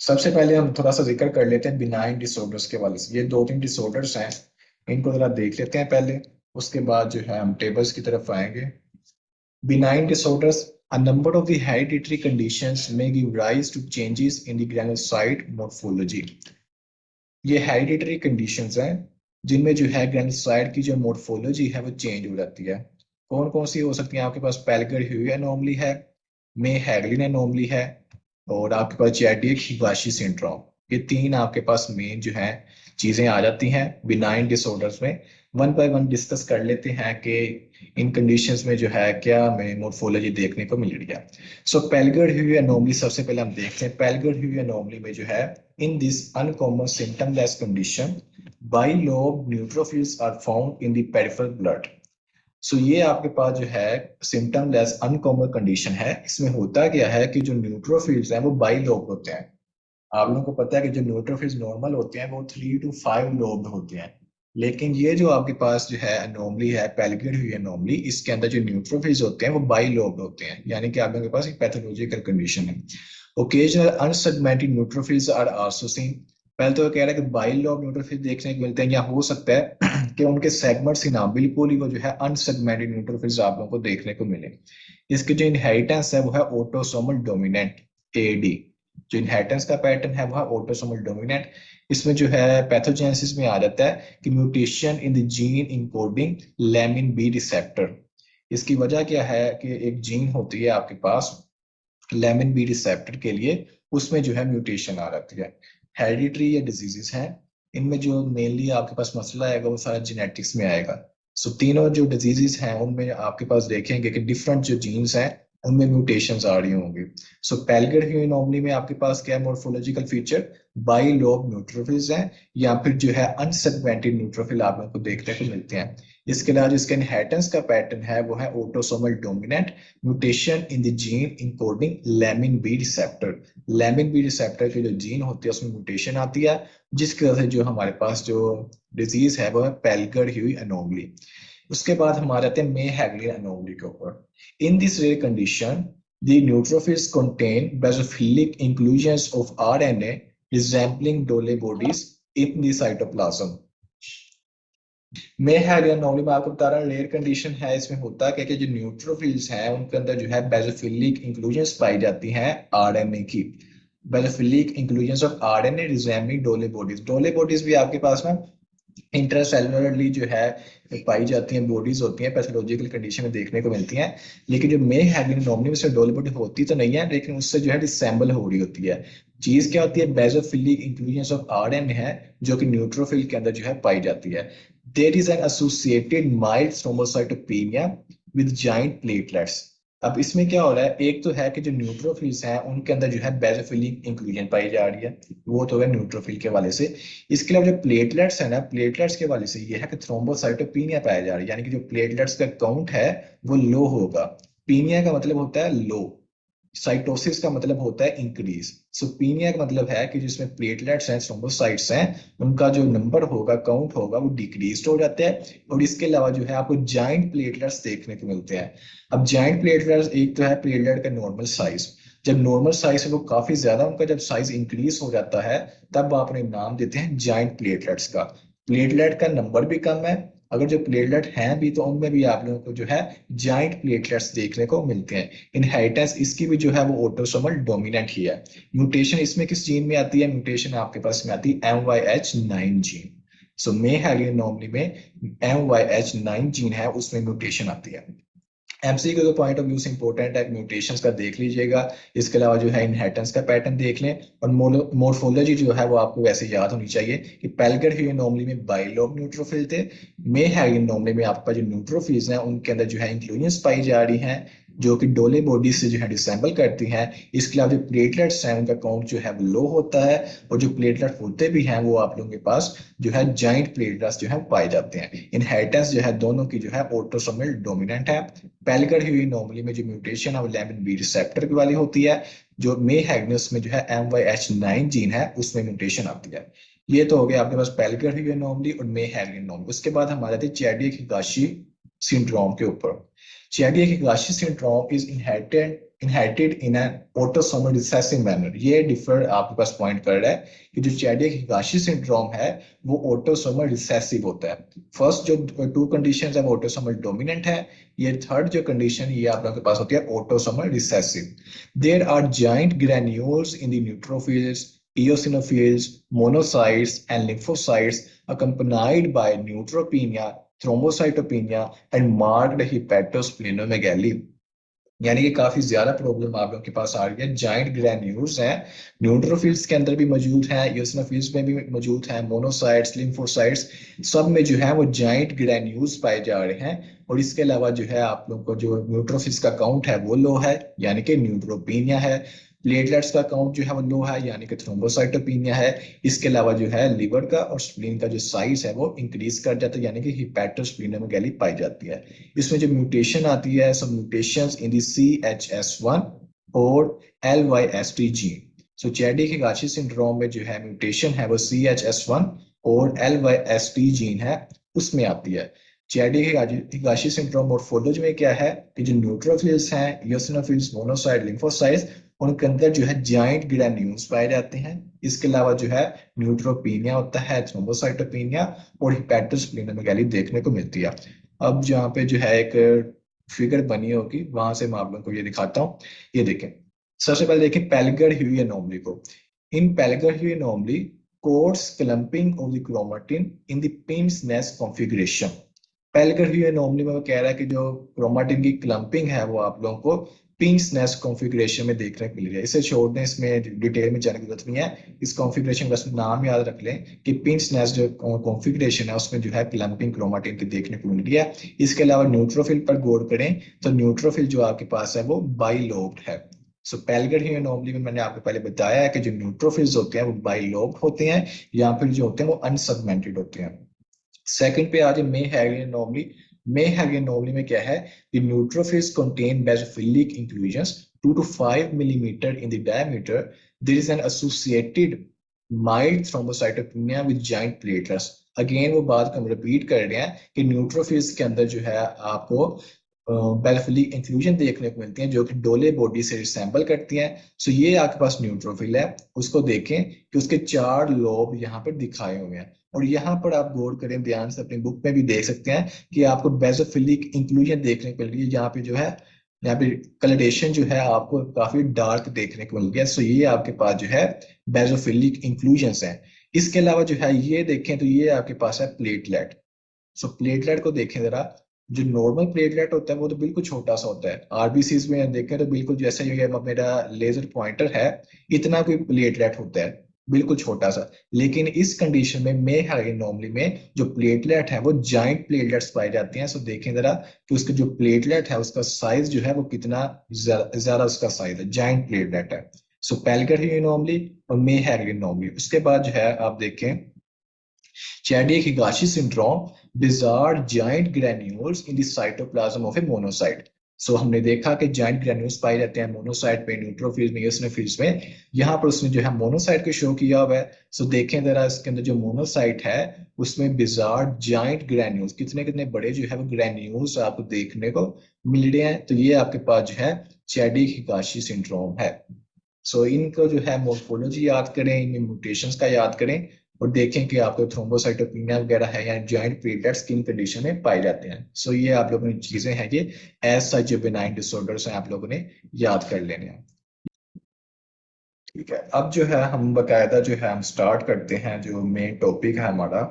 सबसे पहले हम थोड़ा सा जिक्र कर लेते हैं बिनाइन डिसऑर्डर्स के वाले से। ये दो तीन डिसऑर्डर्स हैं, इनको जरा देख लेते हैं पहले, उसके बाद जो है हम टेबल्स की तरफ आएंगे। Benign disorders, a number of the hereditary conditions may give rise to changes in the granulocyte morphology। ये हेरिडिटरी कंडीशंस हैं जिनमें जो है ग्रेनुलोसाइट की जो मोर्फोलॉजी है वो चेंज हो जाती है। कौन कौन सी हो सकती है? आपके पास पेल्गर ह्यूई एनोमली है, मे हैगलिन एनोमली है, और आपके पास चैडिक हिगाशी सिंड्रोम। ये तीन आपके पास मेन जो है चीजें आ जाती हैं बिनाइन डिसऑर्डर्स में। वन बाय वन डिस्कस कर लेते हैं कि इन कंडीशंस में जो है क्या हमें मोर्फोलॉजी देखने को मिल रही है। सो पेल्गर ह्यूई एनोमली सबसे पहले हम देखते हैं। पेल्गर ह्यूई एनोमली में जो है, in this uncommon symptomless condition bilobed neutrophils are found in the peripheral blood. So ये आपके पास जो है सिम्टमलेस अनकॉमन कंडीशन है। इसमें होता क्या है कि जो न्यूट्रोफिल्स हैं वो बाई लोब होते हैं। आप लोगों को पता है कि जो न्यूट्रोफिल्स नॉर्मल होते हैं वो 3 to 5 लोब होते हैं, लेकिन ये जो आपके पास जो है अनोमली है, पेल्गिड हुई अनोमली, इसके अंदर जो न्यूट्रोफिल्स होते हैं वो बाई लोब होते हैं, यानी कि आप लोगों के पास एक पैथोलॉजिकल कंडीशन है। Occasional unsegmented neutrophils are also seen. पहले तो कह रहा है कि बाई लोब न्यूट्रोफिल्स देखने को मिलते हैं, या हो सकता है कि उनके सेगमेंट्स ही ना बिल्कुल ही वो जो है अनसेगमेंटेड न्यूट्रोफिल्स आप लोगों को देखने को मिले। इसकी जो इनहेरिटेंस है वो है ऑटोसोमल डोमिनेंट, एडी। जो इनहेरिटेंस का पैटर्न है वो है ऑटोसोमल डोमिनेंट। इसमें जो है पैथोजेनेसिस में आ जाता है कि mutation in the gene encoding lamin B receptor. इसकी वजह क्या है कि एक जीन होती है आपके पास लैमिन बी रिसेप्टर के लिए, उसमें जो है म्यूटेशन आ जाती है। हेरिडिटरी या डिजीजेस हैं, इनमें जो मेनली आपके पास मसला आएगा वो सारा जेनेटिक्स में आएगा। सो तीनों जो डिजीजेस हैं उनमें आपके पास देखेंगे कि डिफरेंट जो जीन्स हैं उनमें म्यूटेशंस आ रही होंगी। सो पेल्गर ह्यूमनोमनी में आपके पास क्या morphological feature? By lobe neutrophils हैं, या फिर जो है अनसेगमेंटेड न्यूट्रोफिल आप लोगों को देखने को मिलते हैं। इसके अलावा जिसका इनहेरिटेंस का पैटर्न है वो है autosomal dominant, mutation in the gene encoding lamin B receptor. Lamin B receptor की जो जीन होती है उसमें म्यूटेशन आती है, जिसकी वजह से जो हमारे पास जो डिजीज है वो है पेल्गर ह्यूई एनोमली। उसके बाद हम आ जाते हैं मे हैगलिन एनोमली के ऊपर। In this rare condition the neutrophils contain basophilic inclusions of RNA resembling Dole bodies in the cytoplasm। मैं हैरियन नॉर्मली मैं आपको बता रहा हूँ रेयर कंडीशन है। इसमें होता क्या कि जो न्यूट्रोफिल्स हैं उनके अंदर जो है बेसोफिलिक इंक्लूजन्स पाई जाती हैं आरएनए की। Basophilic inclusions of RNA resembling डोले बॉडीज। डोले बॉडीज भी आपके पास में इंट्रासेलुलरली जो है पाई जाती हैं, बॉडीज होती हैं, पैथोलॉजिकल कंडीशन में देखने को मिलती हैं। लेकिन जो मे हैगलिन नॉर्मली में से डोले बॉडी होती तो नहीं है, लेकिन उससे जो है डिसेंबल हो रही होती है। चीज क्या होती है? बेसोफिलिक इंक्लूजन्स ऑफ आरएनए है, जो कि न्यूट्रोफिल के अंदर जो है पाई जाती है। There is an associated mild thrombocytopenia with giant platelets. अब इसमें क्या हो रहा है? एक तो है कि जो न्यूट्रोफिल्स हैं उनके अंदर जो है बेसोफिलिक इंक्लूजन पाई जा रही है, वो तो है न्यूट्रोफिल के वाले से। इसके अलावा जो प्लेटलेट्स है ना, प्लेटलेट्स के वाले से ये है कि थ्रोम्बोसाइटोपेनिया पाया जा रहा है, यानी कि जो प्लेटलेट्स का काउंट है वो लो होगा। पीनिया का मतलब होता है लो, साइटोसिस का मतलब होता है इंक्रीज। सो पीनिया का मतलब है कि जिसमें प्लेटलेट्स हैं, थ्रोम्बोसाइट्स हैं, उनका जो नंबर होगा, काउंट होगा, वो डिक्रीज हो जाता है। और इसके अलावा जो है आपको जाइंट प्लेटलेट्स देखने को मिलते हैं। अब जाइंट प्लेटलेट्स, एक तो है प्लेटलेट का नॉर्मल साइज। जब नॉर्मल साइज है वो काफी ज्यादा, उनका जब साइज इंक्रीज हो जाता है तब आप उन्हें नाम देते हैं जाइंट प्लेटलेट्स का। प्लेटलेट का नंबर भी कम है, अगर जो प्लेटलेट हैं भी तो उनमें भी आप लोगों को जो है जाइंट प्लेटलेट्स देखने को मिलते हैं। इनहेरिटेंस इसकी भी जो है वो ऑटोसोमल डोमिनेंट ही है। म्यूटेशन इसमें किस जीन में आती है? म्यूटेशन आपके पास में आती है MYH9 जीन। सो मे हैगलिन नॉर्मली में MYH9 जीन है, उसमें म्यूटेशन आती है। एमसीक्यू के पॉइंट ऑफ व्यू से इंपॉर्टेंट है, म्यूटेशंस का देख लीजिएगा। इसके अलावा जो है इनहेरिटेंस का पैटर्न देख लें, और मोर्फोलॉजी जो है वो आपको वैसे याद होनी चाहिए कि पेल्गर ह्यूमनोमली में बाइलोब न्यूट्रोफिल थे। मे ह्यूमनोमली में आपका जो न्यूट्रोफिल्स हैं उनके अंदर जो है इंक्लूजन्स पाई जा रही हैं, जो कि डोले बॉडी से जो है डिसेंबल करती हैं। इसके अलावा जो प्लेटलेट्स हैं उनका काउंट जो है वो लो होता है, और जो प्लेटलेट होते भी हैं वो आप लोगों के पास जो है जाइंट प्लेटलेट्स जो है पाए जाते हैं। इनहेरिटेंस जो है दोनों की जो है ऑटोसोमल डोमिनेंट है। पेल्गर हुई नॉर्मली में जो म्यूटेशन है वो लैमिन बी रिसेप्टर की वाली होती है। जो मे हैगनस में जो है MYH9 जीन है उसमें म्यूटेशन आती है। ये तो हो गया आपके पास पेल्गर हुई नॉर्मली और मे हैगन नॉर्मली। उसके बाद हम आ जाते हैं चैडिक हिगाशी सिंड्रोम के ऊपर। Chediak Higashi syndrome is inherited inherited in an autosomal recessive manner. ये डिफर आपके पास पॉइंट कर रहा है कि जो चैडिक हिगाशी सिंड्रोम है वो ऑटोसोमल रिसेसिव होता है। फर्स्ट जो टू कंडीशंस है वो ऑटोसोमल डोमिनेंट है, ये थर्ड जो कंडीशन ये आप लोगों के पास होती है autosomal recessive. There are giant granules in the neutrophils, eosinophils, monocytes and lymphocytes accompanied by neutropenia, thrombocytopenia and marked hepatosplenomegaly। यानी कि काफी ज्यादा प्रॉब्लम आप लोगों के पास आ रही है। जाइंट ग्रैन्यूल्स हैं, न्यूट्रोफिल्स के अंदर भी मौजूद हैं, यूसिनोफिल्स में भी मौजूद हैं, मोनोसाइट्स, लिम्फोसाइट्स, सब में जो है वो जाइंट ग्रैन्यूल्स पाए जा रहे हैं। और इसके अलावा जो है आप लोगों को जो न्यूट्रोफिल्स का काउंट है वो लो है, यानी कि न्यूट्रोपीनिया है। प्लेटलेट्स का काउंट जो है वो लो है, यानी कि थ्रोम्बोसाइटोपीनिया है। इसके अलावा जो है लिवर का और स्प्लीन का जो साइज है वो इंक्रीज कर जाता है, यानी कि हिपैटोस्प्लीनोमेगाली पाई जाती है। इसमें जो म्यूटेशन आती है, सम म्यूटेशंस इन दी CHS1 और LYST जीन। सो चैडिक हिगाशी सिंड्रोम में जो है म्यूटेशन है वो CHS1 और LYST जीन है उसमें आती है। चैडिक हिगाशी सिंड्रोम मोर्फोलॉजी में क्या है कि जो न्यूट्रोफिल्स हैं, इयोसिनोफिल्स, मोनोसाइट, लिम्फोसाइट्स, उनके अंदर जो है जाइंट ग्रैन्यूल्स पाए जाते हैं। इसके अलावा जो है न्यूट्रोपीनिया होता है, थ्रोम्बोसाइटोपीनिया और हिपैटोस्प्लीनोमेगाली देखने को मिलती है। अब जहाँ पे जो है एक फिगर बनी होगी वहां से मैं आप लोगों को ये दिखाता हूँ। ये देखें, सबसे पहले देखें पेल्गर ह्यूई एनोमली को। In Pelger Huet anomaly coarse clumping of the chromatin in the pince nez configuration. Pelger Huet anomaly में वो कह रहा है कि जो क्रोमेटिन की क्लम्पिंग है वो आप लोगों को पिंस नेस्ट कॉन्फ़िगरेशन में देखने को मिल रही है। इसे छोड़ दें, इसमें डिटेल में जाने की जरूरत नहीं है। इस कॉन्फ़िगरेशन बस नाम याद रख लें कि पिंस नेस्ट जो कॉन्फ़िगरेशन है उसमें जो है क्लम्पिंग क्रोमेटिन की देखने को मिल रही है। इसके अलावा न्यूट्रोफिल पर गौर करें तो न्यूट्रोफिल जो आपके पास है वो बाइलोब्ड है। सो पेल्गर ह्यूई एनोमली में मैंने आपको पहले बताया है कि जो न्यूट्रोफिल्स होते हैं वो बाइलोब्ड होते हैं या फिर जो होते हैं वो अनसेगमेंटेड होते हैं। सेकंड पे आ जाए मे हैगली एनोमली। मे हैगली एनोमली में क्या है कि neutrophils contain basophilic inclusions 2 to 5 millimeter in the diameter. There is an associated mild thrombocytopenia with giant platelets. Again वो बात को हम रिपीट कर रहे हैं कि न्यूट्रोफिल्स के अंदर जो है आपको बेलोफिलिक इंक्लूजन देखने को मिलती हैं जो कि डोले बॉडी से रिसेंबल करती हैं। सो ये आपके पास न्यूट्रोफिल है, उसको देखें कि उसके 4 लोब यहाँ पर दिखाए हुए हैं। और यहाँ पर आप गौर करें ध्यान से, अपनी बुक में भी देख सकते हैं कि आपको बेसोफिलिक इंक्लूजन देखने को मिल रही है। यहाँ पे जो है यहाँ पे कलरेशन जो है आपको काफी डार्क देखने को मिल गया। सो ये आपके पास जो है बेसोफिलिक इंक्लूजन है। इसके अलावा जो है ये देखें तो ये आपके पास है प्लेटलेट। सो प्लेटलेट को देखें जरा, जो नॉर्मल प्लेटलेट होता है वो तो बिल्कुल छोटा सा होता है। आरबीसीज में देखें तो बिल्कुल जैसे ये मेरा लेजर पॉइंटर है इतना कोई प्लेटलेट होता है, बिल्कुल छोटा सा। लेकिन इस कंडीशन में मे नॉर्मली में जो प्लेटलेट है वो जाइंट प्लेटलेट्स पाए जाते हैं। सो देखें जरा कि उसका जो प्लेटलेट है उसका साइज जो है वो कितना ज्यादा उसका साइज है, जाइंट प्लेटलेट है। सो पेल्गर नॉर्मली और मे नॉर्मली। उसके बाद जो है आप देखें चैडिक Higashi syndrome, bizarre giant granules in the cytoplasm of a monocyte. सो हमने देखा कि जाइंट ग्रेन्यूल्स पाए जाते हैं मोनोसाइट पे, न्यूट्रोफिल्स में, यूसिनोफिल्स में। यहाँ पर उसने जो है मोनोसाइट को शो किया हुआ है। सो देखें जरा इसके अंदर जो मोनोसाइट है उसमें बिजार जाइंट ग्रेन्यूल्स, कितने कितने बड़े जो है वो ग्रेन्यूल्स आपको देखने को मिल रहे हैं। तो ये आपके पास जो है चैडिक हिगाशी सिंड्रोम है। सो इनको जो है मोर्फोलॉजी याद करें, इनमें म्यूटेशंस का याद करें और देखें कि आपको थ्रोम्बोसाइटोपिनिया वगैरह है या जॉइंट प्लेटलेट्स किन कंडीशन में पाए जाते हैं। सो ये आप लोगों ने चीजें हैं ये एज सच जो बेनाइन डिसऑर्डर्स हैं आप लोगों ने याद कर लेने हैं। ठीक है, अब जो है हम बकायदा जो है हम स्टार्ट करते हैं जो मेन टॉपिक है हमारा।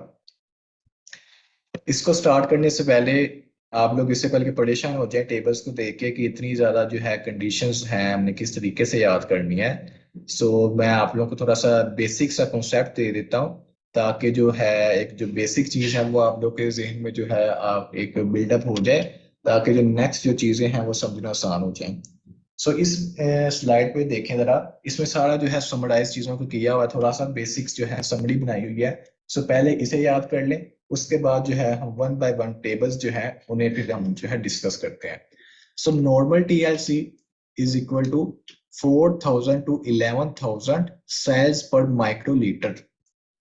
इसको स्टार्ट करने से पहले आप लोग इससे पहले कि परेशान हो जाए टेबल्स को देख के कि इतनी ज्यादा जो है कंडीशंस हैं हमने किस तरीके से याद करनी है। सो मैं आप लोगों को थोड़ा सा बेसिक सा कॉन्सेप्ट दे देता हूँ ताकि जो है एक जो बेसिक चीज है वो आप लोग के जहन में जो है आप एक बिल्डअप हो जाए, ताकि जो नेक्स्ट जो चीजें हैं वो समझना आसान हो जाए। सो इस स्लाइड पे देखें जरा, इसमें सारा जो है समराइज चीजों को किया हुआ है, थोड़ा सा बेसिक्स जो है समरी बनाई हुई है। सो पहले इसे याद कर लें, उसके बाद जो है हम वन बाय वन टेबल्स जो है उन्हें फिर हम जो है डिस्कस करते हैं। So normal TLC is equal to 4000 to 11,000 cells per microliter.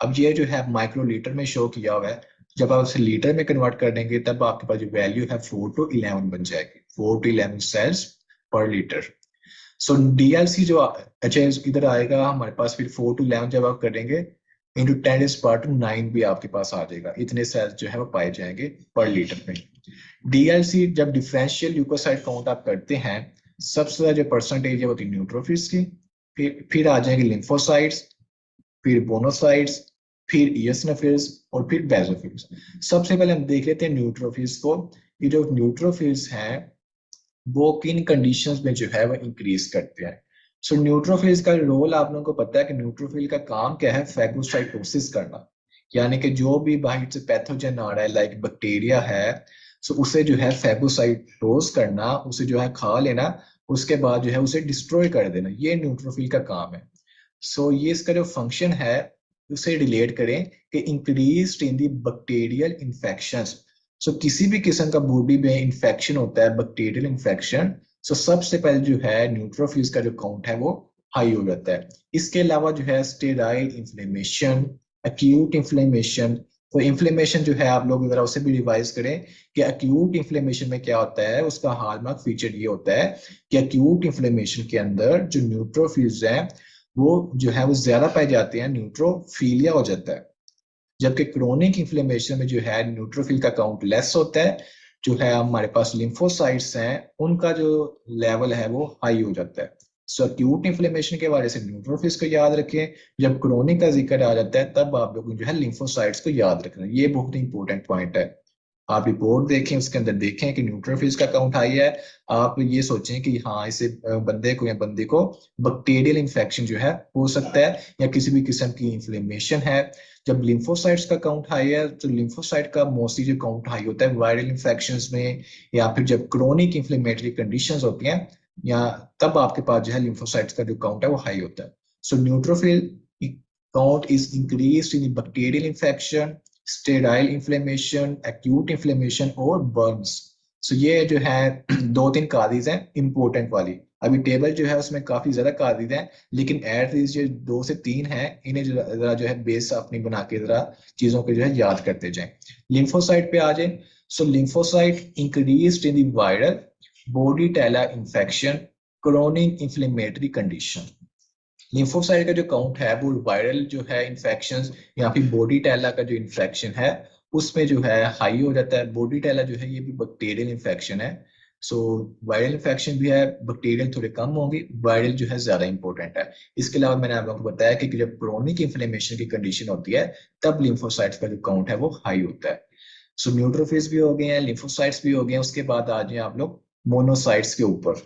अब ये जो है माइक्रोलीटर में शो किया हुआ है, जब आप उसे लीटर में कन्वर्ट कर देंगे तब आपके पास जो वैल्यू है 4 to 11 बन जाएगी, 4 to 11 सेल्स पर लीटर। सो डीएलसी जो अच्छा इधर आएगा हमारे पास, फिर 4 to 11 जब आप करेंगे इंटू 10⁻⁹ भी आपके पास आ जाएगा। इतने सेल्स जो है वो पाए जाएंगे पर लीटर में। डीएलसी जब डिफरेंशियल ल्यूकोसाइट काउंट आप करते हैं, सबसे ज्यादा जो परसेंटेज है वो थी न्यूट्रोफिल्स की, फिर आ जाएंगे लिम्फोसाइट्स, फिर मोनोसाइट्स, फिर इयोसिनोफिल्स और फिर बेसोफिल्स। सबसे पहले हम देख लेते हैं न्यूट्रोफिल्स को। ये जो न्यूट्रोफिल्स हैं वो किन कंडीशंस में जो है वो इंक्रीज करते हैं। सो न्यूट्रोफिल्स का रोल आप लोगों को पता है कि न्यूट्रोफिल का काम क्या है, फैगोसाइटोसिस करना। यानी कि जो भी बाहर से पैथोजन आ रहा है लाइक बैक्टीरिया है, सो उसे जो है फैगोसाइटोस करना, उसे जो है खा लेना, उसके बाद जो है उसे डिस्ट्रॉय कर देना, ये न्यूट्रोफिल का काम है। सो ये इसका जो फंक्शन है उसे रिलेट करें कि increase in the bacterial infections. So किसी भी किस्म का बॉडी में इंफेक्शन होता है, बैक्टीरियल इन्फेक्शन, सो सबसे पहले जो है न्यूट्रोफिल्स का जो काउंट है वो हाई हो जाता है। इसके अलावा जो है स्टेराइल इन्फ्लेमेशन, एक्यूट इन्फ्लेमेशन। तो इन्फ्लेमेशन जो है आप लोग अगर उसे भी रिवाइज करें कि एक्यूट इन्फ्लेमेशन में क्या होता है, उसका हालमार्क फीचर ये होता है कि एक्यूट इन्फ्लेमेशन के अंदर जो न्यूट्रोफिल्स हैं वो जो है वो ज्यादा पाए जाते हैं, न्यूट्रोफीलिया हो जाता है। जबकि क्रोनिक इन्फ्लेमेशन में जो है न्यूट्रोफिल का काउंट लेस होता है, जो है हमारे पास लिम्फोसाइट्स हैं उनका जो लेवल है वो हाई हो जाता है। सो एक्यूट इन्फ्लेमेशन के वजह से न्यूट्रोफिल्स को याद रखें, जब क्रोनिक का जिक्र आ जाता है तब आप लोग जो है लिम्फोसाइट्स को याद रखना, ये बहुत इंपॉर्टेंट पॉइंट है। आप रिपोर्ट देखें, उसके अंदर देखें कि न्यूट्रोफिल्स का काउंट हाई है, आप ये सोचें कि हाँ इसे बंदे को या बंदी को बैक्टीरियल इन्फेक्शन जो है हो सकता है या किसी भी किस्म की इन्फ्लेमेशन है। जब लिम्फोसाइट्स का काउंट हाई है तो लिम्फोसाइट का मोस्टली जो काउंट हाई होता है वायरल इन्फेक्शंस में, या फिर जब क्रोनिक इन्फ्लेमेटरी कंडीशंस होती हैं, या तब आपके पास जो है लिम्फोसाइट्स का जो काउंट है वो हाई होता है। So neutrophil count is increased in bacterial infection, sterile inflammation, acute inflammation और बर्न्स। सो ये जो है दो तीन कारीज हैं इंपॉर्टेंट वाली। अभी टेबल जो है उसमें काफी ज्यादा कारीज हैं, लेकिन एट लीस्ट जो 2 से 3 हैं इन्हें जरा जो है बेस अपनी बना के जरा चीजों को जो है याद करते जाएं। लिम्फोसाइट पे आ जाए। So lymphocyte increased in the viral body टेला infection, chronic inflammatory condition. Lymphocyte का जो काउंट है वो वायरल जो है इन्फेक्शन या फिर बॉडी टेला का जो इन्फेक्शन है उसमें जो है हाई हो जाता है। बॉडी टेला जो है ये भी बैक्टीरियल इन्फेक्शन है। सो वायरल इन्फेक्शन भी है, बैक्टीरियल थोड़े कम होंगी, वायरल जो है ज्यादा इंपॉर्टेंट है। इसके अलावा मैंने आप लोगों को बताया कि जब क्रोनिक इन्फ्लेमेशन की कंडीशन होती है तब लिम्फोसाइट्स का जो काउंट है वो हाई होता है। सो न्यूट्रोफिल्स भी हो गए हैं, लिम्फोसाइट्स भी हो गए हैं, उसके बाद आ जाए आप लोग मोनोसाइट्स के ऊपर।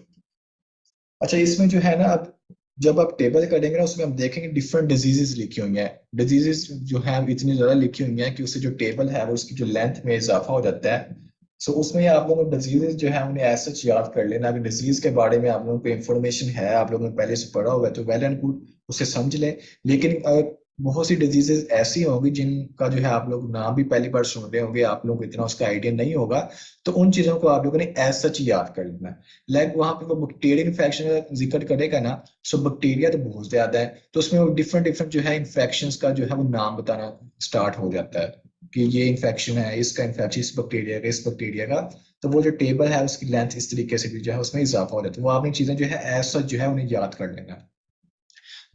अच्छा इसमें जो है ना, अब जब आप टेबल करेंगे ना उसमें हम देखेंगे डिफरेंट डिजीजेस लिखी हुई हैं। डिजीजेस जो है इतनी ज्यादा लिखी हुई हैं कि उससे जो टेबल है वो उसकी जो लेंथ में इजाफा हो जाता है। सो उसमें आप लोगों को डिजीजेस जो है उन्हें ऐसा याद कर लेना। अगर डिजीज के बारे में आप लोगों को इंफॉर्मेशन है, आप लोगों ने पहले से पढ़ा हुआ है तो वेल एंड गुड, उसे समझ लें। लेकिन बहुत सी डिजीजेस ऐसी होंगी जिनका जो है आप लोग नाम भी पहली बार सुन रहे होंगे, आप लोगों को इतना उसका आइडिया नहीं होगा, तो उन चीजों को आप लोगों ने एज सच याद कर लेना है। लाइक वहां पे वो बैक्टीरियल इन्फेक्शन का जिक्र करेगा ना, सो बैक्टीरिया तो बहुत ज्यादा है, तो उसमें वो डिफरेंट डिफरेंट जो है इन्फेक्शन का जो है वो नाम बताना स्टार्ट हो जाता है कि ये इन्फेक्शन है, इसका इन्फेक्शन इस बैक्टीरिया का, इस बैक्टीरिया का। तो वो जो टेबल है उसकी लेंथ इस तरीके से भी जो है उसमें इजाफा हो जाता है। वो आपने चीजें जो है एज सच जो है उन्हें याद कर लेना है।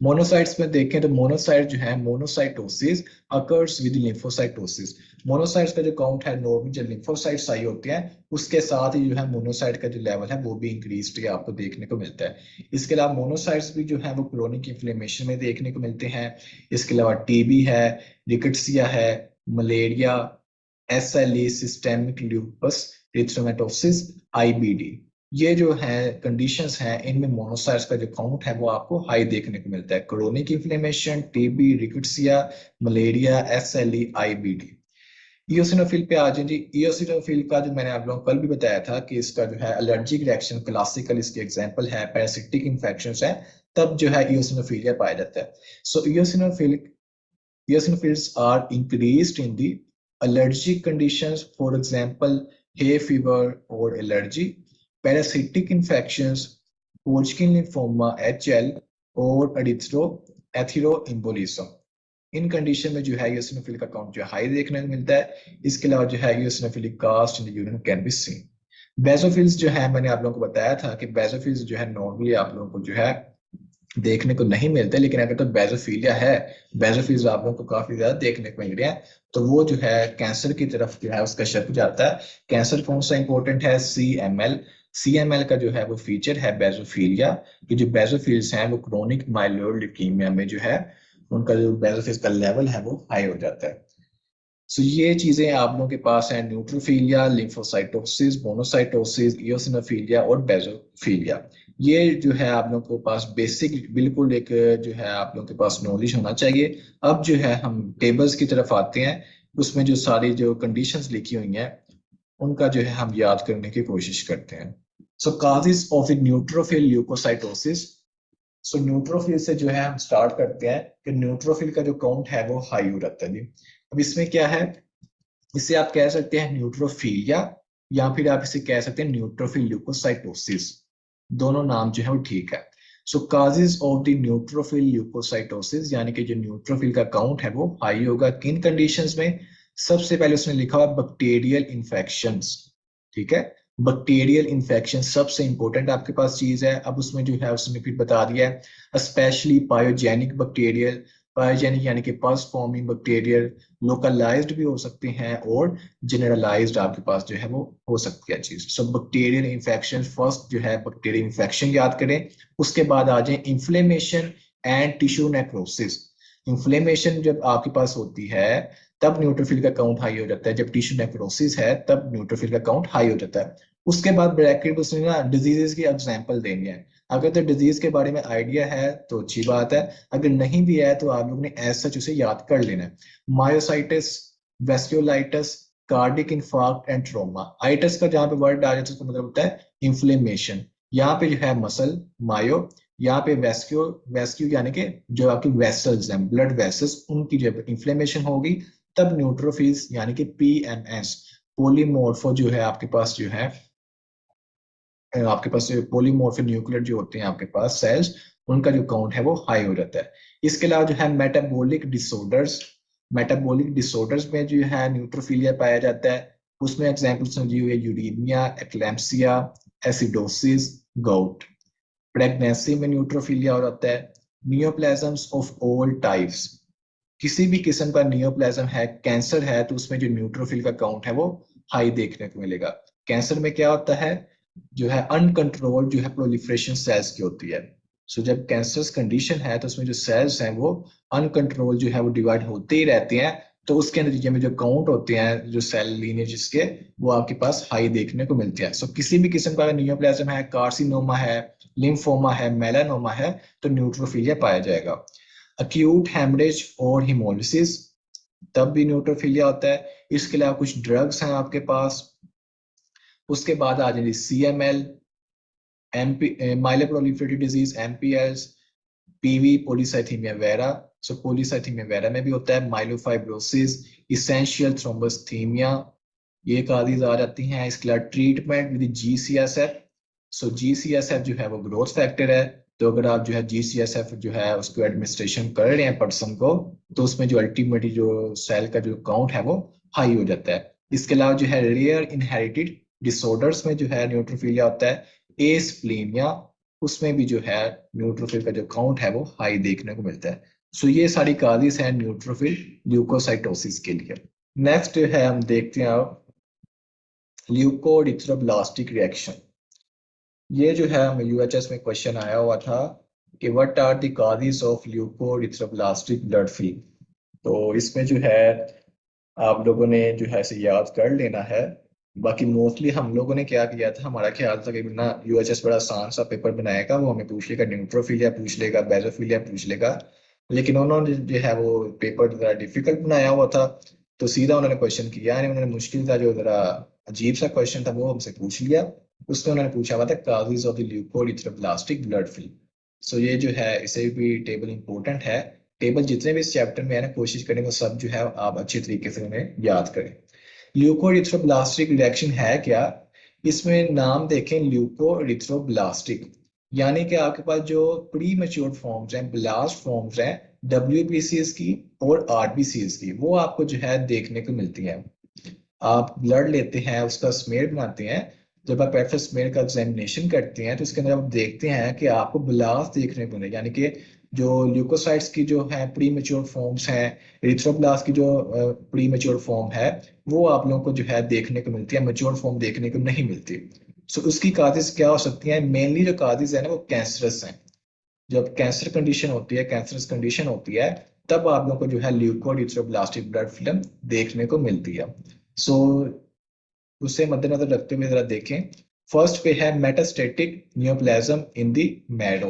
मोनोसाइट्स में देखें तो मोनोसाइट जो है monocytosis occurs with lymphocytosis. Monocytes का जो काउंट है नॉर्मली जब लिम्फोसाइट्स आई होते हैं उसके साथ ही जो है मोनोसाइट का जो लेवल है वो भी इंक्रीज आपको देखने को मिलता है। इसके अलावा मोनोसाइट्स भी जो है वो क्रोनिक इन्फ्लेमेशन में देखने को मिलते हैं। इसके अलावा टीबी है, रिकेट्सिया है, malaria, SLE, systemic lupus erythematosus, IBD, ये जो है कंडीशंस हैं इनमें मोनोसाइट्स का जो काउंट है वो आपको हाई देखने को मिलता है। Chronic inflammation, TB, rickettsia, malaria, SLE, IBD. Eosinophil पे आ जाए जी। इयोसिनोफिल का जो मैंने आप लोगों को कल भी बताया था कि इसका जो है एलर्जिक रिएक्शन क्लासिकल इसके एग्जांपल है, पैरासिटिक इन्फेक्शंस है, तब जो है इयोसिनोफिलिया पाया जाता है। सो eosinophils are increased in the allergic conditions, for example, hay fever or allergy, parasitic infections, Hodgkin lymphoma (HL) और एथेरोएम्बोलिज्म। इन कंडीशन में जो है eosinophil का काउंट जो हाई देखने को मिलता है। इसके अलावा जो है eosinophilic cast in the urine can be seen. Basophils जो है, मैंने आप लोगों को बताया था कि बेसोफिल्स जो है नॉर्मली आप लोगों को जो है देखने को नहीं मिलते, लेकिन अगर तो बेसोफिलिया है, बेसोफिल्स आप लोगों को काफी ज्यादा देखने को मिल रहे हैं, तो वो जो है कैंसर की तरफ जो है उसका शक जाता है। कैंसर कौन सा इंपॉर्टेंट है? CML। CML का जो है वो फीचर है बेसोफिलिया, कि जो बेसोफिल्स हैं वो क्रोनिक माइलोइड ल्यूकीमिया में जो है उनका जो बेसोफिल्स का लेवल है वो हाई हो जाता है। सो ये चीजें आप लोगों के पास है, न्यूट्रोफिलिया, लिम्फोसाइटोसिस, मोनोसाइटोसिस, इयोसिनोफिलिया और बेसोफिलिया। ये जो है आप लोगों के पास बेसिक बिल्कुल एक जो है आप लोगों के पास नॉलेज होना चाहिए। अब जो है हम टेबल्स की तरफ आते हैं, उसमें जो सारी जो कंडीशंस लिखी हुई हैं उनका जो है हम याद करने की कोशिश करते हैं। So causes of neutrophil leukocytosis. So neutrophil से जो है हम स्टार्ट करते हैं कि न्यूट्रोफिल का जो काउंट है वो हाई हो जाता है जी। अब इसमें क्या है, इसे आप कह सकते हैं न्यूट्रोफिलिया, या फिर आप इसे कह सकते हैं न्यूट्रोफिल ल्यूकोसाइटोसिस। दोनों नाम जो है वो ठीक है। So causes of the neutrophil leukocytosis, यानी कि जो न्यूट्रोफिल का काउंट है वो हाई होगा किन कंडीशंस में? सबसे पहले उसने लिखा हुआ बैक्टीरियल इन्फेक्शंस। ठीक है, बैक्टीरियल इन्फेक्शन सबसे इंपॉर्टेंट आपके पास चीज है। अब उसमें जो है उसने फिर बता दिया है स्पेशली पायोजेनिक बैक्टीरियल, पायोजेनिक यानी कि पल्स फॉर्मिंग बैक्टीरियल, लोकलाइज्ड भी हो सकते हैं और जनरलाइज्ड आपके पास जो है वो हो सकती है चीज। सो बैक्टीरियल इन्फेक्शन, फर्स्ट जो है बैक्टीरियल इन्फेक्शन याद करें, उसके बाद आ जाए inflammation and tissue necrosis. Inflammation जब आपके पास होती है तब न्यूट्रोफिल का काउंट हाई हो जाता है, जब टिश्यू नेक्रोसिस है तब न्यूट्रोफिल का काउंट हाई हो जाता है। उसके बाद ब्रैकेट में उसने ना डिजीजेस की एग्जांपल देनी है। अगर तो डिजीज के बारे में आइडिया है तो अच्छी बात है, अगर नहीं भी है तो आप लोग ने एज सच उसे याद कर लेना है। Myositis, vasculitis, cardiac infarct and trauma. Itis का जहां पे वर्ड आ जाता है उसका मतलब होता है इन्फ्लेमेशन। यहाँ पे जो है मसल, मायो, यहाँ पे वेस्क्यू, वेस्क्यू यानी कि जो आपकी वेसल्स हैं, ब्लड वेसल्स, उनकी जब इन्फ्लेमेशन होगी तब न्यूट्रोफिल्स यानी कि PMS, पोलीमोर्फो जो है आपके पास जो है, आपके पास पोलीमोर्फिक न्यूक्लियर जो होते हैं आपके पास सेल्स, उनका जो काउंट है वो हाई हो जाता है। इसके अलावा जो है मेटाबॉलिक डिसऑर्डर्स, मेटाबॉलिक डिसऑर्डर्स में जो है न्यूट्रोफिलिया पाया जाता है। उसमें एग्जांपल्स दी हुई है यूरेमिया, एक्लैम्सिया, एसिडोसिस, गाउट। प्रेगनेंसी में न्यूट्रोफिलिया हो जाता है। नियोप्लाज्म्स ऑफ ऑल टाइप्स, किसी भी किस्म का नियोप्लाज्म है, कैंसर है, तो उसमें जो न्यूट्रोफिल का काउंट है वो हाई देखने को मिलेगा। कैंसर में क्या होता है, जो है अनकंट्रोल्ड जो है प्रोलिफरेशन सेल्स की होती है। सो जब कैंसरस कंडीशन है तो उसमें जो सेल्स हैं वो अनकंट्रोल जो है वो डिवाइड होते ही रहते हैं, तो उसके नतीजे में जो काउंट होते हैं जो सेल लीनेज के, वो आपके पास हाई देखने को मिलते हैं। सो किसी भी किस्म का नियोप्लाज्म है, कार्सिनोमा है, लिम्फोमा है, मेलानोमा है, तो न्यूट्रोफिलिया पाया जाएगा। अक्यूट हेमरेज और हिमोलिसिस, तब भी न्यूट्रोफिलिया होता है। इसके अलावा कुछ ड्रग्स हैं आपके पास। उसके बाद आ जाएंगे CML, MP, myeloproliferative disease, MPS, PV, polycythaemia vera. So polycythaemia vera में भी होता है माइलोफाइब्रोसिस, इसेंशियल थ्रोम्बोस्थीमिया, ये काजीज आ जाती हैं। इसके अलावा treatment with GCSF। So GCSF जो है वो ग्रोथ फैक्टर है, तो अगर आप जो है GCSF जो है उसको एडमिनिस्ट्रेशन कर रहे हैं पर्सन को, तो उसमें जो अल्टीमेटली जो सेल का जो काउंट है वो हाई हो जाता है। इसके अलावा जो है रेयर इनहेरिटेड डिसऑर्डर्स में जो है न्यूट्रोफिलिया होता है, एस्प्लीनिया, उसमें भी जो है न्यूट्रोफिल का जो काउंट है वो हाई देखने को मिलता है। सो ये सारी काजेज हैं न्यूट्रोफिल ल्यूकोसाइटोसिस के लिए। नेक्स्ट जो है हम देखते हैं अब ल्यूकोइरिथ्रोब्लास्टिक रिएक्शन। ये जो है हमें UHS में क्वेश्चन आया हुआ था कि what are the causes of leukoerythroblastic blood film. तो इसमें जो है आप लोगों ने जो है इसे याद कर लेना है। बाकी मोस्टली हम लोगों ने क्या किया था, हमारा ख्याल था कि ना UHS बड़ा आसान सा पेपर बनाएगा, वो हमें पूछ लेगा न्यूट्रोफिलिया पूछ लेगा, बेसोफिलिया पूछ लेगा, लेकिन उन्होंने जो है वो पेपर जरा डिफिकल्ट बनाया हुआ था। तो सीधा उन्होंने क्वेश्चन किया नहीं, उन्होंने मुश्किल था जो जरा अजीब सा क्वेश्चन था वो हमसे पूछ लिया। उसमें उन्होंने पूछा हुआ था causes of the leukoerythroblastic blood film. So ये जो है इसे भी टेबल इंपॉर्टेंट है। टेबल जितने भी इस चैप्टर में है ना, कोशिश करें वो सब जो है आप अच्छी तरीके से उन्हें याद करें। ल्यूकोइरिथ्रोब्लास्टिक रिएक्शन है क्या? इसमें नाम देखें ल्यूकोइरिथ्रोब्लास्टिक, यानी कि आपके पास जो प्री मेच्योर फॉर्म्स हैं, ब्लास्ट फॉर्म्स हैं WBCs की और RBCs की, वो आपको जो है देखने को मिलती हैं। आप ब्लड लेते हैं, उसका स्मेयर बनाते हैं, जब आप एफ स्मेयर का एग्जामिनेशन करते हैं तो इसके अंदर आप देखते हैं कि आपको ब्लास्ट देखने को मिले, यानी कि जो ल्यूकोसाइट्स की जो है प्री मेच्योर फॉर्म्स हैं, एरिथ्रोब्लास्ट की जो प्री मेच्योर फॉर्म है, वो आप लोगों को जो है देखने को मिलती है, मेच्योर फॉर्म देखने को नहीं मिलती। सो उसकी काजेज क्या हो सकती हैं? मेनली जो काजेज है ना वो कैंसरस हैं। जब कैंसर कंडीशन होती है, कैंसरस कंडीशन होती है, तब आप लोगों को जो है ल्यूकोएरिथ्रोब्लास्टिक ब्लड फिल्म देखने को मिलती है। सो उसे मद्देनजर रखते हुए जरा देखें। फर्स्ट पे है मेटास्टेटिक नियोप्लाज्म इन दी मैरो।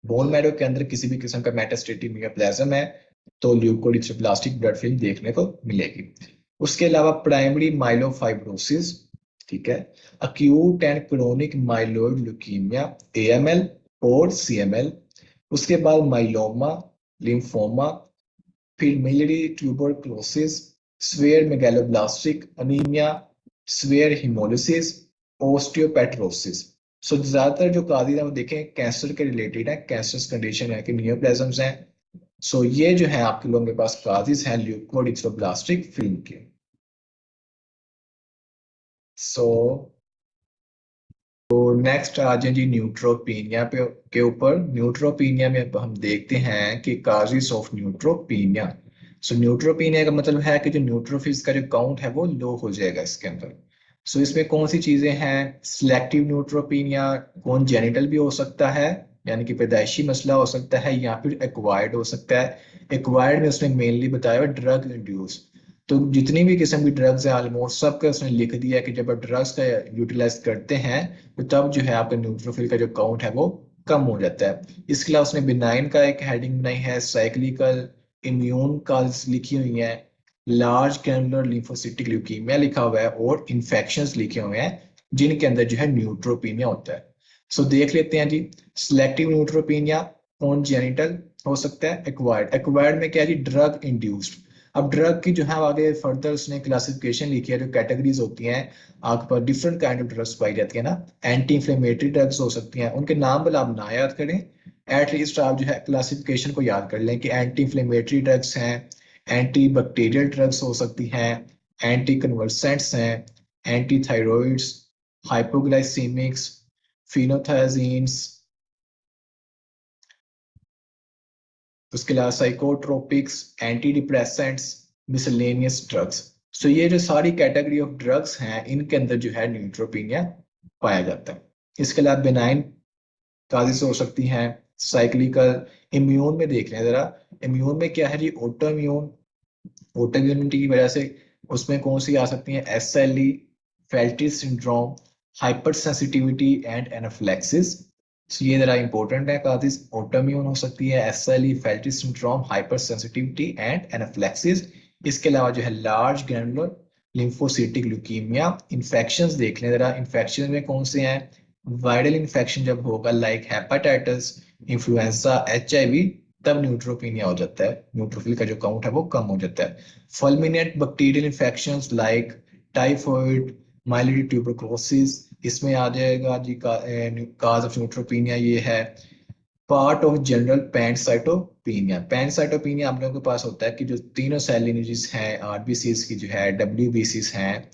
बोन मैरो के अंदर किसी भी किस्म का मेटास्टेटिक नियोप्लाज्म है तो ल्यूकोएरिथ्रोब्लास्टिक ब्लड फिल्म देखने को मिलेगी। उसके अलावा प्राइमरी माइलोफाइब्रोसिस, ठीक है, acute and chronic myeloid leukaemia AML और सीएमएल, उसके बाद माइलोमा, लिम्फोमा, फिर miliary tuberculosis, severe megaloblastic anaemia, severe haemolysis, osteopetrosis. So ज्यादातर जो काजिज है वो देखें कैंसर के रिलेटेड है, कैंसर कंडीशन है कि नियोप्लाज्म्स हैं। सो ये जो है आपके लोगों के पास काजिज हैं ल्यूकोएरिथ्रोब्लास्टिक फिल्म के। सो तो नेक्स्ट आ जाए जी न्यूट्रोपीनिया पे के ऊपर। न्यूट्रोपीनिया में अब हम देखते हैं कि काजिस ऑफ न्यूट्रोपीनिया। सो न्यूट्रोपीनिया का मतलब है कि जो न्यूट्रोफिल्स का जो काउंट है वो लो हो जाएगा इसके अंदर। सो इसमें कौन सी चीजें हैं? सिलेक्टिव न्यूट्रोपीनिया कौन जेनिटल भी हो सकता है, यानी कि पैदाइशी मसला हो सकता है, या फिर एक्वायर्ड हो सकता है। एक्वायर्ड में उसने मेनली बताया ड्रग इंड्यूस। तो जितनी भी किस्म की ड्रग्स है ऑलमोस्ट सबका उसने लिख दिया कि जब आप ड्रग्स का यूटिलाइज करते हैं तो तब जो है आपका न्यूट्रोफिल का जो काउंट है वो कम हो जाता है। इसके अलावा उसने बिनाइन का एक हेडिंग बनाई है, साइक्लिकल इम्यून कॉल्स लिखी हुई है, लार्ज ग्रैनुलर लिम्फोसिटिक ल्यूकीमिया लिखा हुआ है, और इन्फेक्शंस लिखे हुए हैं जिनके अंदर जो है न्यूट्रोपीनिया होता है। सो देख लेते हैं जी। सिलेक्टिव न्यूट्रोपीनिया कौन जेनिटल हो सकता है? एक्वायर्ड। एक्वायर्ड में क्या है जी? Drug induced. अब ड्रग की जो है आगे फर्दर उसने क्लासिफिकेशन लिखी है, जो कैटेगरीज होती हैं आपके पास डिफरेंट काइंड ऑफ ड्रग्स पाई जाती है ना। एंटी इंफ्लेमेटरी ड्रग्स हो सकती हैं, उनके नाम भले आप ना याद करें, एटलीस्ट आप जो है क्लासिफिकेशन को याद कर लें कि एंटी इंफ्लेमेटरी ड्रग्स हैं, एंटी बैक्टीरियल ड्रग्स हो सकती हैं, एंटी कन्वर्सेंट्स हैं, एंटी थायरॉइड्स, हाइपोग्लाइसीमिक्स, फिनोथायजीन्स, उसके अलावा साइकोट्रोपिक्स, एंटी डिप्रेसेंट्स, मिसलेनियस ड्रग्स। सो ये जो सारी कैटेगरी ऑफ ड्रग्स हैं इनके अंदर जो है न्यूट्रोपीनिया पाया जाता है। इसके अलावा बेनाइन काजिज हो सकती हैं, साइक्लिकल। इम्यून में देख लें जरा। इम्यून में क्या है जी? ऑटो इम्यून, ऑटो इम्यूनिटी की वजह से उसमें कौन सी आ सकती हैं? SLE, Felty syndrome, hyper sensitivity and anaphylaxis. ये जरा इंपॉर्टेंट है, काजिज ऑटोइम्यून हो सकती है, SLE, Felty syndrome, hyper sensitivity and anaphylaxis. इसके अलावा जो है large granular lymphocytic leukaemia. Infections देख लें जरा। इन्फेक्शन में कौन से हैं? वायरल इन्फेक्शन जब होगा लाइक हेपेटाइटिस, इन्फ्लुएंजा, एचआईवी, तब न्यूट्रोपीनिया हो जाता है, न्यूट्रोफिल का जो काउंट है वो कम हो जाता है। Fulminant bacterial infections like typhoid, mild tuberculosis, इसमें आ जाएगा जी काज ऑफ न्यूट्रोपीनिया ये है। Part of general pancytopenia. Pancytopenia आप लोगों के पास होता है कि जो तीनों सेल लिनेजेस हैं आरबीसीज की जो है, डब्ल्यूबीसीज हैं,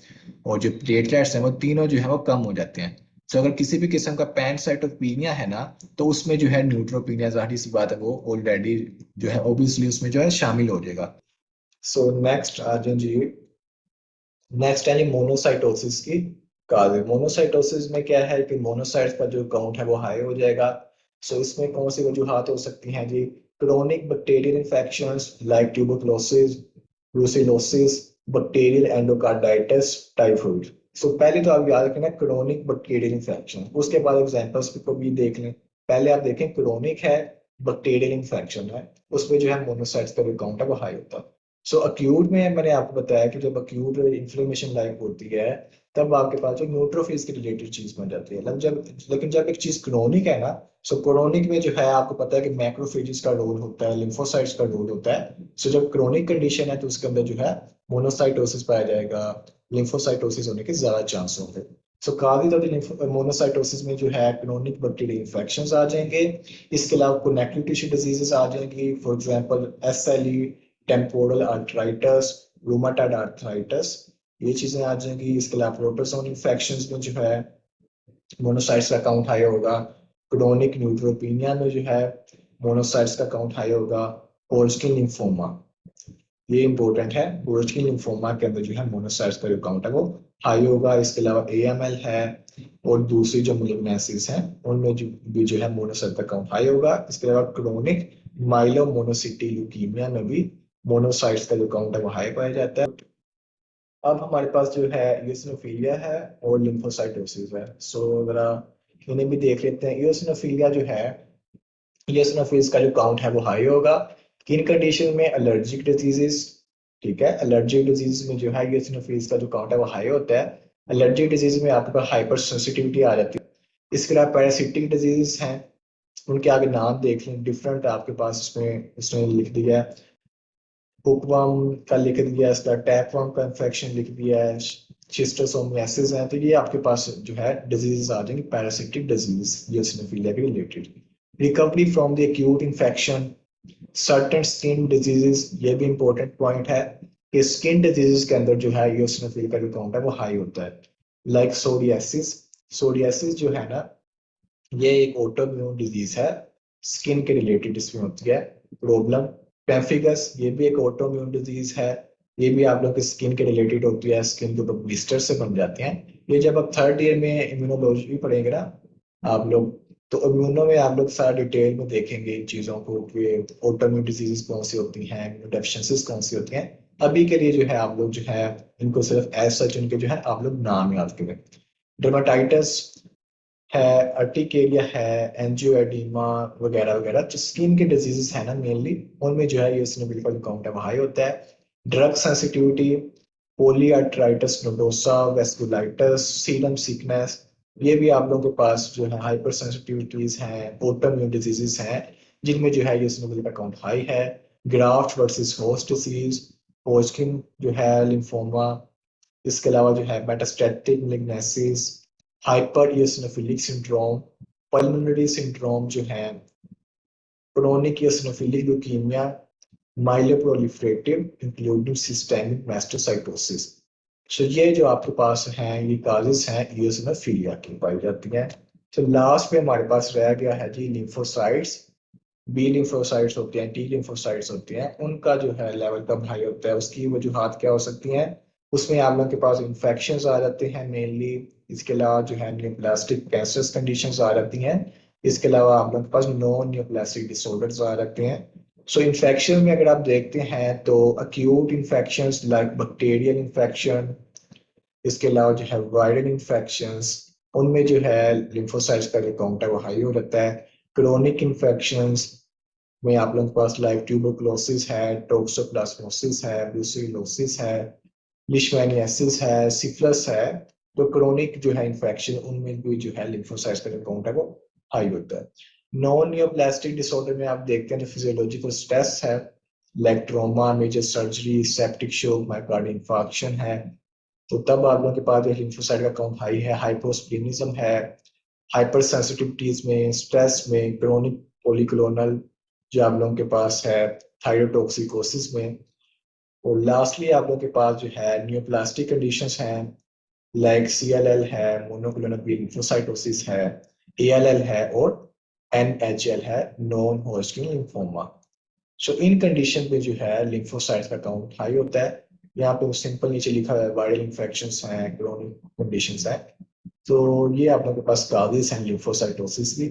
और जो प्लेटलेट्स हैं वो तीनों जो है वो कम हो जाते हैं। तो अगर किसी भी किस्म का पैनसाइटोपीनिया है ना तो उसमें जो है न्यूट्रोपीनिया जाहिर सी बात है वो ऑलरेडी जो है ओबियसली उसमें जो है शामिल हो जाएगा। सो नेक्स्ट आ जाए जी। नेक्स्ट है मोनोसाइटोसिस की काज। मोनोसाइटोसिस में क्या है कि मोनोसाइट्स का जो काउंट है वो हाई हो जाएगा। सो इसमें कौन सी वजूहत हो सकती हैं जी? Chronic bacterial infections like tuberculosis, brucellosis, bacterial endocarditis, typhoid. So पहले तो आप याद रखें क्रोनिक बैक्टीरियल इन्फेक्शन, उसके बाद एग्जांपल्स को भी देख लें। पहले आप देखें क्रोनिक है, बैक्टीरियल इन्फेक्शन है, उसमें जो है मोनोसाइट्स का जो काउंट है वो हाई होता है। सो अक्यूट में मैंने आपको बताया कि जब अक्यूट इन्फ्लेमेशन लाइक होती है तब आपके पास जो न्यूट्रोफिल्स की रिलेटेड चीज बन जाती है। लेकिन जब एक चीज क्रोनिक है ना, सो क्रोनिक में जो है आपको पता है कि मैक्रोफेजेस का रोल होता है, लिम्फोसाइट्स का रोल होता है। सो जब क्रोनिक कंडीशन है तो उसके अंदर जो है मोनोसाइटोसिस पाया जाएगा, लिम्फोसाइटोसिस होने के ज्यादा चांस होंगे। सो काफी मोनोसाइटोसिस में जो है क्रोनिक बैक्टीरियल इन्फेक्शंस आ जाएंगे। इसके अलावा कनेक्टिव टिश्यू डिजीजेस आ जाएंगी, for example SLE, temporal arthritis, rheumatoid arthritis. ये चीजें आ जाएंगी। इसके अलावा प्रोटोजोन इन्फेक्शन में जो है मोनोसाइट्स का काउंट हाई होगा। क्रोनिक न्यूट्रोपीनिया में जो है मोनोसाइट्स का काउंट हाई होगा। होजकिन लिम्फोमा, ये इंपॉर्टेंट है, होजकिन लिम्फोमा के अंदर जो है मोनोसाइट्स का जो काउंट है वो हाई होगा। इसके अलावा एएमएल है और दूसरी जो मेलिग्नेंसीज हैं उनमें जो है मोनोसाइट का काउंट हाई होगा। इसके अलावा क्रोनिक माइलोमोनोसिटी ल्यूकीमिया में भी मोनोसाइट्स का जो काउंट है वो हाई पाया जाता है। अब हमारे पास जो है यूसिनोफिलिया है और लिम्फोसाइटोसिस है। सो जरा इन्हें भी देख लेते हैं। यूसिनोफिलिया जो है, यूसिनोफिल्स का जो काउंट है वो हाई होगा। किन कंडीशन में? एलर्जिक डिजीजेस, ठीक है। एलर्जिक डिजीज में जो है यूसिनोफिल्स का जो काउंट है वो हाई होता है। एलर्जिक डिजीज में आपके पास हाइपर सेंसिटिविटी आ जाती है। इसके अलावा पैरासिटिक डिजीज हैं, उनके आगे नाम देख लें, डिफरेंट आपके पास इसमें इसमें लिख दिया है। हुकवर्म का लिख दिया है, इसका टैपवर्म का इन्फेक्शन लिख दिया है, शिस्टोसोमियासिस है। तो ये आपके पास जो है डिजीज आ जाएंगे पैरासिटिक डिजीज यूसिनोफिलिया के related. Recovery from the acute infection, certain skin diseases, ये भी इंपॉर्टेंट पॉइंट है कि स्किन डिजीजेस के अंदर जो है यूसिनोफिल का जो काउंट है वो हाई होता है। लाइक सोरियासिस, सोरियासिस जो है ना ये एक ऑटोइम्यून डिजीज है, स्किन के रिलेटेड इसमें होती है प्रॉब्लम। पेम्फिगस, ये भी एक ऑटोइम्यून डिजीज है, ये भी आप लोग की स्किन के रिलेटेड होती है, स्किन के ऊपर ब्लिस्टर से बन जाते हैं। ये जब आप थर्ड ईयर में इम्यूनोलॉजी पढ़ेंगे ना आप लोग, तो इम्यूनो में आप लोग सारा डिटेल में देखेंगे इन चीज़ों को कि ऑटोइम्यून डिजीजेस कौन सी होती हैं, डेफिशिएंसीज कौन सी होती हैं। अभी के लिए जो है आप लोग जो है इनको सिर्फ एज सच इनके जो है आप लोग नाम याद करें। डर्माटाइटिस है, अर्टिकेरिया है, एंजियोएडिमा वगैरह वगैरह जो स्किन के डिजीजेस है ना मेनली, उनमें जो है यूसिनोफिल का काउंट है वो हाई होता है। Drug sensitivity, polyarthritis nodosa, vasculitis, serum sickness, ये भी आप लोगों के पास जो है हाइपर सेंसिटिविटीज हैं, ऑटोइम्यून डिजीजेस हैं जिनमें जो है यूसिनोफिल का काउंट हाई है। Graft versus host disease, Hodgkin जो है लिम्फोमा, इसके अलावा जो है metastatic malignancies, hyper eosinophilic syndrome, pulmonary syndrome जो है, chronic eosinophilic leukaemia, myeloproliferative including systemic mastocytosis. तो ये जो आपके पास हैं ये काजेस हैं इयोसिनोफिलिया की पाई जाती हैं। तो लास्ट में हमारे पास रह गया है जी लिम्फोसाइट्स। बी लिम्फोसाइट्स होते हैं, टी लिम्फोसाइट्स होते हैं, उनका जो है लेवल कब हाई होता है, उसकी वजूहत क्या हो सकती हैं? उसमें आप लोगों के पास इन्फेक्शन आ जाते हैं मेनली। इसके अलावा जो है न्यूप्लास्टिक कैंसरस कंडीशंस आ जाती हैं। इसके अलावा आप लोगों के पास नॉन न्यूप्लास्टिक डिसऑर्डर्स आ जाते हैं। सो इन्फेक्शन में अगर आप देखते हैं तो acute infections like bacterial infection, इसके अलावा जो है वायरल इन्फेक्शंस, उनमें जो है लिम्फोसाइट्स का जो काउंट है वो हाई हो जाता है। क्रोनिक इन्फेक्शंस में आप लोगों के पास लाइक ट्यूबरकुलोसिस है, टोक्सोप्लाज्मोसिस है, ब्रूसेलोसिस है, लिशमैनियासिस है, सिफिलिस है। तो क्रोनिक जो है इन्फेक्शन उनमें भी जो है लिम्फोसाइट्स का जो काउंट है वो हाई होता है। नॉन न्यूप्लास्टिक डिसऑर्डर में आप देखते हैं तो फिजियोलॉजिकल स्ट्रेस है, like trauma, major surgery, septic shock, myocardial infarction है। तो तब आप लोगों के पास लिम्फोसाइट का काउंट हाई है। हाइपोस्प्लीनिज्म है, हाइपर सेंसिटिविटीज में, स्ट्रेस में, क्रोनिक पॉलीक्लोनल जो आप लोगों के पास है, थायरोटॉक्सिकोसिस में। और लास्टली आप लोगों के पास जो है न्यूप्लास्टिक कंडीशंस हैं, लाइक सीएलएल है, मोनोक्लोनल लिम्फोसाइटोसिस है, एएलएल है और एनएचएल है, नॉन हॉजकिन लिम्फोमा। सो इन कंडीशन पे जो है लिम्फोसाइट्स का काउंट हाई होता है। यहाँ पे सिंपल नीचे लिखा है वायरल इन्फेक्शंस हैं, क्रोनिक कंडीशंस हैं। तो ये आप लोगों के पास काजेस हैं लिम्फोसाइटोसिस की।